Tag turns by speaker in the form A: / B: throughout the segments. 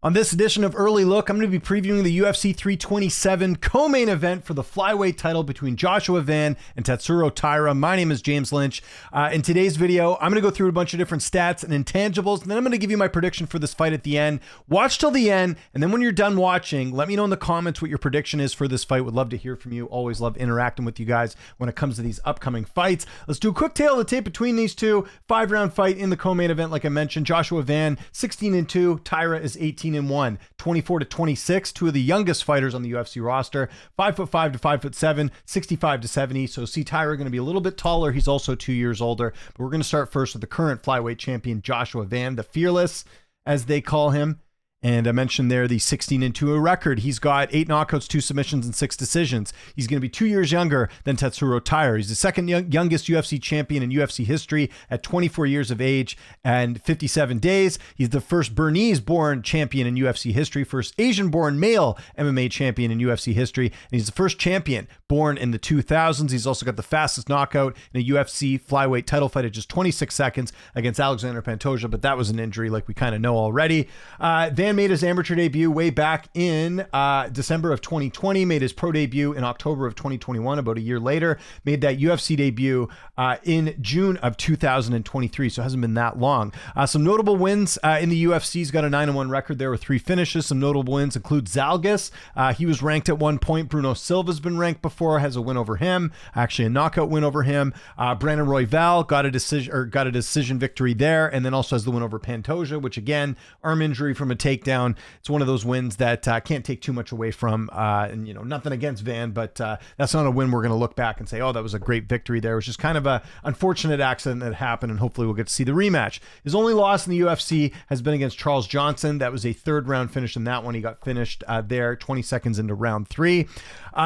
A: On this edition of Early Look, I'm going to be previewing the UFC 327 co-main event for the flyweight title between Joshua Van and Tatsuro Taira. My name is James Lynch. In today's video, I'm going to go through a bunch of different stats and intangibles, and then I'm going to give you my prediction for this fight at the end. Watch till the end, and then when you're done watching, let me know in the comments what your prediction is for this fight. Would love to hear from you. Always love interacting with you guys when it comes to these upcoming fights. Let's do a quick tail of the tape between these two. 5-round fight in the co-main event, like I mentioned. Joshua Van, 16-2. Taira is 18-1. 24-26, two of the youngest fighters on the UFC roster, 5'5" to 5'7", 65 to 70. So see Taira going to be a little bit taller. He's also 2 years older. But we're going to start first with the current flyweight champion, Joshua Van, the Fearless, as they call him. And I mentioned there the 16-2 record. He's got 8 knockouts, 2 submissions, and 6 decisions. He's going to be 2 years younger than Tatsuro Taira. He's the second youngest UFC champion in UFC history at 24 years of age and 57 days. He's the first Bernese-born champion in UFC history, first Asian-born male MMA champion in UFC history, and he's the first champion born in the 2000s. He's also got the fastest knockout in a UFC flyweight title fight at just 26 seconds against Alexander Pantoja, but that was an injury like we kind of know already. Van made his amateur debut way back in December of 2020, made his pro debut in October of 2021, about a year later, made that UFC debut in June of 2023, so it hasn't been that long. Some notable wins in the UFC. He's got a 9-1 record there with 3 finishes. Some notable wins include Zalgas. He was ranked at one point. Bruno Silva's been ranked before, has a win over him, actually a knockout win over him. Brandon Royval got a decision victory there, and then also has the win over Pantoja, which again, arm injury from a takedown. It's one of those wins that can't take too much away from, and nothing against Van, but that's not a win we're going to look back and say, oh, that was a great victory there. It was just kind of a unfortunate accident that happened, and hopefully we'll get to see the rematch. His only loss in the UFC has been against Charles Johnson. That was a 3rd round finish in that one. He got finished there 20 seconds into round 3.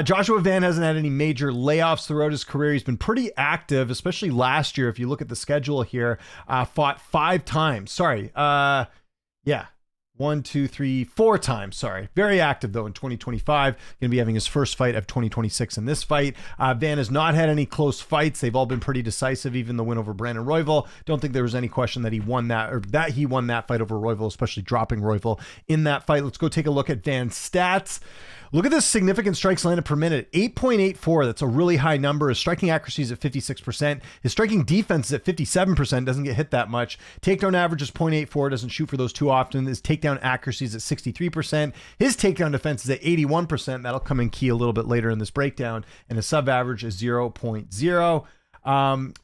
A: Joshua Van hasn't had any major layoffs throughout his career. He's been pretty active, especially last year. If you look at the schedule here, fought 5 times. Sorry. 4 times, sorry. Very active, though, in 2025. Going to be having his first fight of 2026 in this fight. Van has not had any close fights. They've all been pretty decisive, even the win over Brandon Royval. Don't think there was any question that he won that, or that he won that fight over Royval, especially dropping Royval in that fight. Let's go take a look at Van's stats. Look at this significant strikes landed per minute, 8.84. That's a really high number. His striking accuracy is at 56%. His striking defense is at 57%, doesn't get hit that much. Takedown average is 0.84, doesn't shoot for those too often. His takedown accuracy is at 63%. His takedown defense is at 81%. That'll come in key a little bit later in this breakdown. And his sub average is 0.0.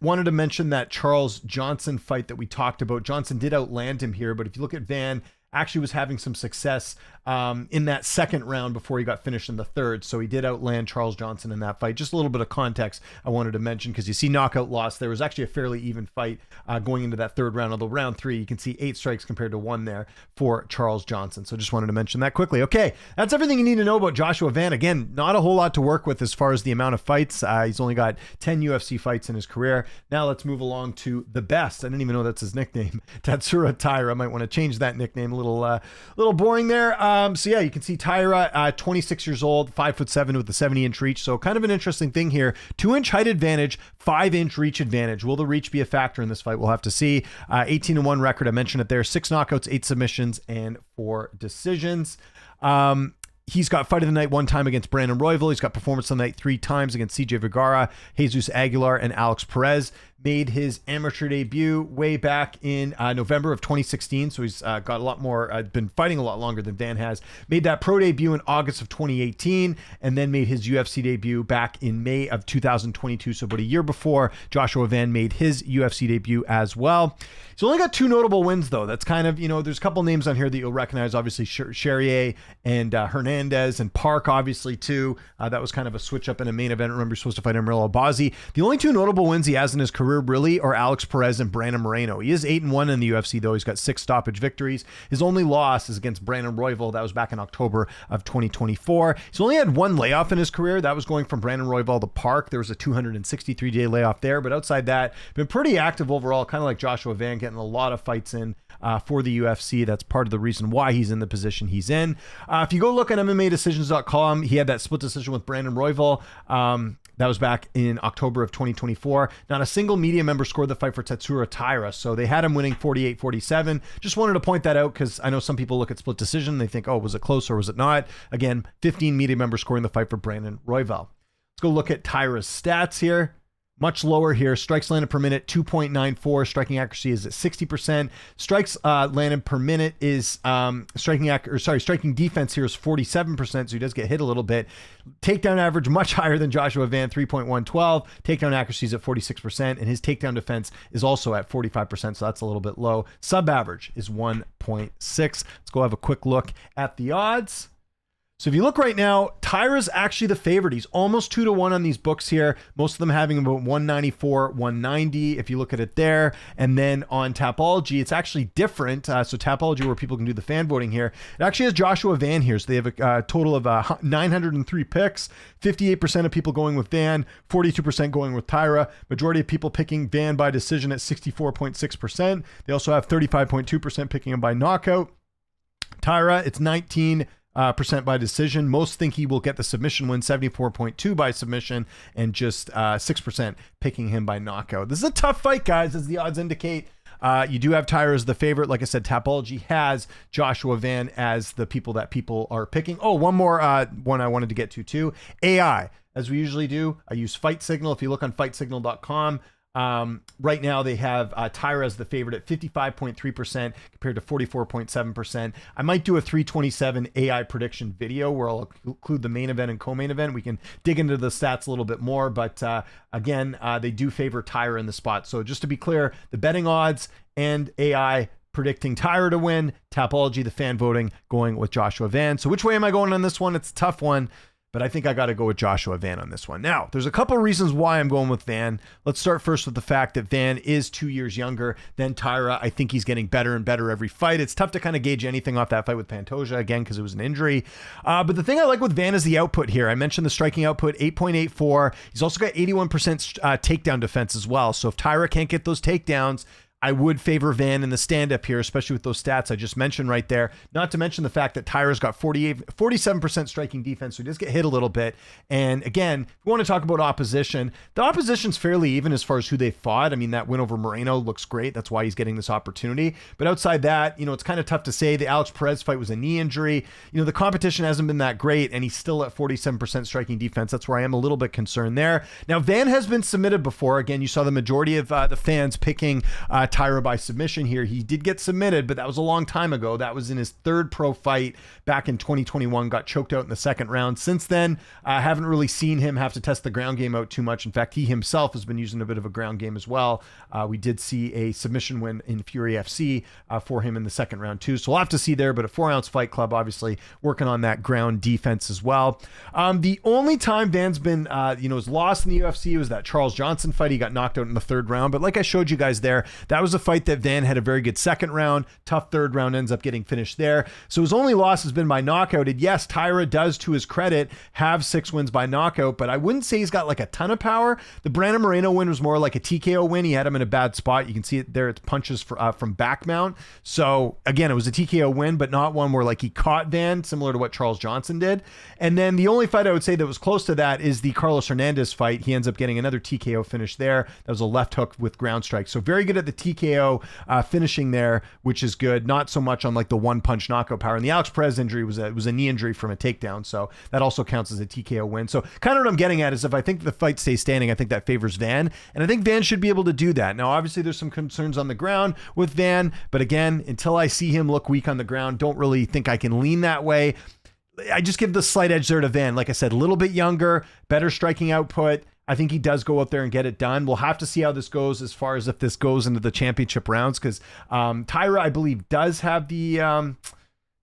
A: Wanted to mention that Charles Johnson fight that we talked about. Johnson did outland him here, but if you look at Van, actually was having some success in that 2nd round before he got finished in the 3rd. So he did outland Charles Johnson in that fight. Just a little bit of context I wanted to mention, because you see knockout loss. There was actually a fairly even fight going into that 3rd round, although round 3, you can see 8 strikes compared to 1 there for Charles Johnson. So just wanted to mention that quickly. Okay, that's everything you need to know about Joshua Van. Again, not a whole lot to work with as far as the amount of fights. He's only got 10 UFC fights in his career. Now let's move along to the best. I didn't even know that's his nickname. Tatsuro Taira. Might want to change that nickname. A little boring there. So yeah, you can see Taira, 26 years old, 5'7" with a 70-inch reach. So kind of an interesting thing here. 2-inch height advantage, 5-inch reach advantage. Will the reach be a factor in this fight? We'll have to see. 18-1 record. I mentioned it there. 6 knockouts, 8 submissions, and 4 decisions. He's got fight of the night 1 time against Brandon Royval. He's got performance of the night 3 times against CJ Vergara, Jesus Aguilar, and Alex Perez. Made his amateur debut way back in November of 2016. So he's got a lot more, been fighting a lot longer than Van has. Made that pro debut in August of 2018, and then made his UFC debut back in May of 2022. So about a year before Joshua Van made his UFC debut as well. He's only got 2 notable wins, though. That's kind of, there's a couple names on here that you'll recognize. Obviously, Charrier and Hernandez, and Park, obviously, too. That was kind of a switch up in a main event. Remember, you're supposed to fight Emeril Abazi. The only 2 notable wins he has in his career really are Alex Perez and Brandon Moreno. He is 8-1 in the UFC, though. He's got 6 stoppage victories. His only loss is against Brandon Royval. That was back in October of 2024. He's only had 1 layoff in his career. That was going from Brandon Royval to Park. There was a 263-day layoff there, but outside that, been pretty active overall, kind of like Joshua Van, getting a lot of fights in for the UFC. That's part of the reason why he's in the position he's in. If you go look at MMAdecisions.com, he had that split decision with Brandon Royval. That was back in October of 2024. Not a single media member scored the fight for Tatsuro Taira, so they had him winning 48-47. Just wanted to point that out because I know some people look at split decision. They think, oh, was it close or was it not? Again, 15 media members scoring the fight for Brandon Royval. Let's go look at Taira's stats here. Much lower here. Strikes landed per minute, 2.94. Striking accuracy is at 60%. Strikes landed per minute is striking defense here is 47%, so he does get hit a little bit. Takedown average much higher than Joshua Van, 3.112. Takedown accuracy is at 46%, and his takedown defense is also at 45%, so that's a little bit low. Sub average is 1.6. Let's go have a quick look at the odds. So if you look right now, Taira's actually the favorite. He's almost 2-1 on these books here. Most of them having about 194, 190 if you look at it there. And then on Tapology, it's actually different. So Tapology, where people can do the fan voting here, it actually has Joshua Van here. So they have a total of 903 picks. 58% of people going with Van, 42% going with Taira. Majority of people picking Van by decision at 64.6%. They also have 35.2% picking him by knockout. Taira, it's 19% by decision. Most think he will get the submission win, 74.2 by submission, and just 6% picking him by knockout. This is a tough fight, guys, as the odds indicate. You do have Taira as the favorite. Like I said, Tapology has Joshua Van as the people that people are picking. Oh, one more one I wanted to get to too. AI, as we usually do, I use Fight Signal. If you look on fightsignal.com, right now they have Taira as the favorite at 55.3% compared to 44.7%. I might do a 327 AI prediction video where I'll include the main event and co-main event. We can dig into the stats a little bit more, but again, they do favor Taira in the spot. So just to be clear, the betting odds and AI predicting Taira to win, Tapology, the fan voting, going with Joshua Van. So which way am I going on this one? It's a tough one, but I think I got to go with Joshua Van on this one. Now, there's a couple of reasons why I'm going with Van. Let's start first with the fact that Van is 2 years younger than Taira. I think he's getting better and better every fight. It's tough to kind of gauge anything off that fight with Pantoja, again, because it was an injury. But the thing I like with Van is the output here. I mentioned the striking output, 8.84. He's also got 81% takedown defense as well. So if Taira can't get those takedowns, I would favor Van in the stand-up here, especially with those stats I just mentioned right there. Not to mention the fact that Taira's got 47% striking defense, so he does get hit a little bit. And again, if we want to talk about opposition, the opposition's fairly even as far as who they fought. I mean, that win over Moreno looks great. That's why he's getting this opportunity. But outside that, you know, it's kind of tough to say. The Alex Perez fight was a knee injury. You know, the competition hasn't been that great, and he's still at 47% striking defense. That's where I am a little bit concerned there. Now, Van has been submitted before. Again, you saw the majority of the fans picking Taira by submission here. He did get submitted, but that was a long time ago. That was in his third pro fight back in 2021, got choked out in the second round. Since then, I haven't really seen him have to test the ground game out too much. In fact, he himself has been using a bit of a ground game as well. We did see a submission win in Fury FC for him in the second round too. So we'll have to see there, but a 4-ounce Fight Club, obviously working on that ground defense as well. The only time Van's been, was lost in the UFC was that Charles Johnson fight. He got knocked out in the third round, but like I showed you guys there, that was a fight that Van had a very good second round, tough third round, ends up getting finished there. So his only loss has been by knockout. And yes, Taira does, to his credit, have 6 wins by knockout, but I wouldn't say he's got like a ton of power. The Brandon Moreno win was more like a TKO win. He had him in a bad spot. You can see it there. It's punches from back mount. So again, it was a TKO win, but not one where like he caught Van, similar to what Charles Johnson did. And then the only fight I would say that was close to that is the Carlos Hernandez fight. He ends up getting another TKO finish there. That was a left hook with ground strike. So very good at the TKO finishing there, which is good. Not so much on like the one punch knockout power. And the Alex Perez injury was a knee injury from a takedown. So that also counts as a TKO win. So kind of what I'm getting at is if I think the fight stays standing, I think that favors Van. And I think Van should be able to do that. Now, obviously there's some concerns on the ground with Van, but again, until I see him look weak on the ground, don't really think I can lean that way. I just give the slight edge there to Van. Like I said, a little bit younger, better striking output. I think he does go out there and get it done. We'll have to see how this goes as far as if this goes into the championship rounds, because Taira, I believe, does have the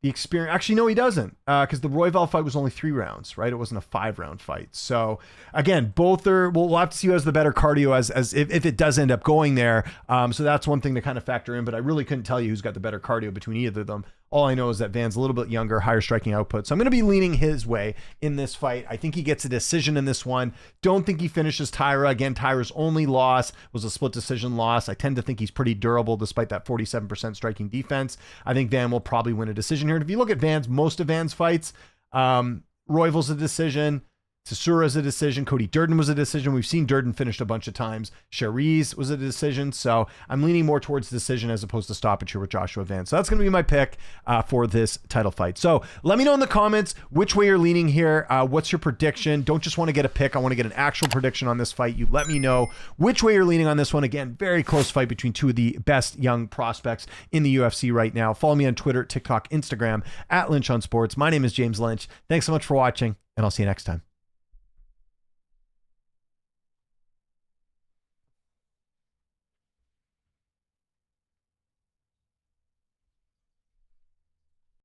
A: experience. Actually, no, he doesn't, because the Royval fight was only 3 rounds, right? It wasn't a 5-round fight. So again, both are, we'll have to see who has the better cardio as if it does end up going there. So that's one thing to kind of factor in, but I really couldn't tell you who's got the better cardio between either of them. All I know is that Van's a little bit younger, higher striking output. So I'm going to be leaning his way in this fight. I think he gets a decision in this one. Don't think he finishes Taira. Again, Taira's only loss was a split decision loss. I tend to think he's pretty durable despite that 47% striking defense. I think Van will probably win a decision here. And if you look at most of Van's fights, Royval's a decision. Tatsuro a decision. Cody Durden was a decision. We've seen Durden finished a bunch of times. Cherise was a decision. So I'm leaning more towards decision as opposed to stoppage here with Joshua Vance. So that's going to be my pick for this title fight. So let me know in the comments which way you're leaning here. What's your prediction? Don't just want to get a pick. I want to get an actual prediction on this fight. You let me know which way you're leaning on this one. Again, very close fight between two of the best young prospects in the UFC right now. Follow me on Twitter, TikTok, Instagram, @Lynch on Sports. My name is James Lynch. Thanks so much for watching, and I'll see you next time.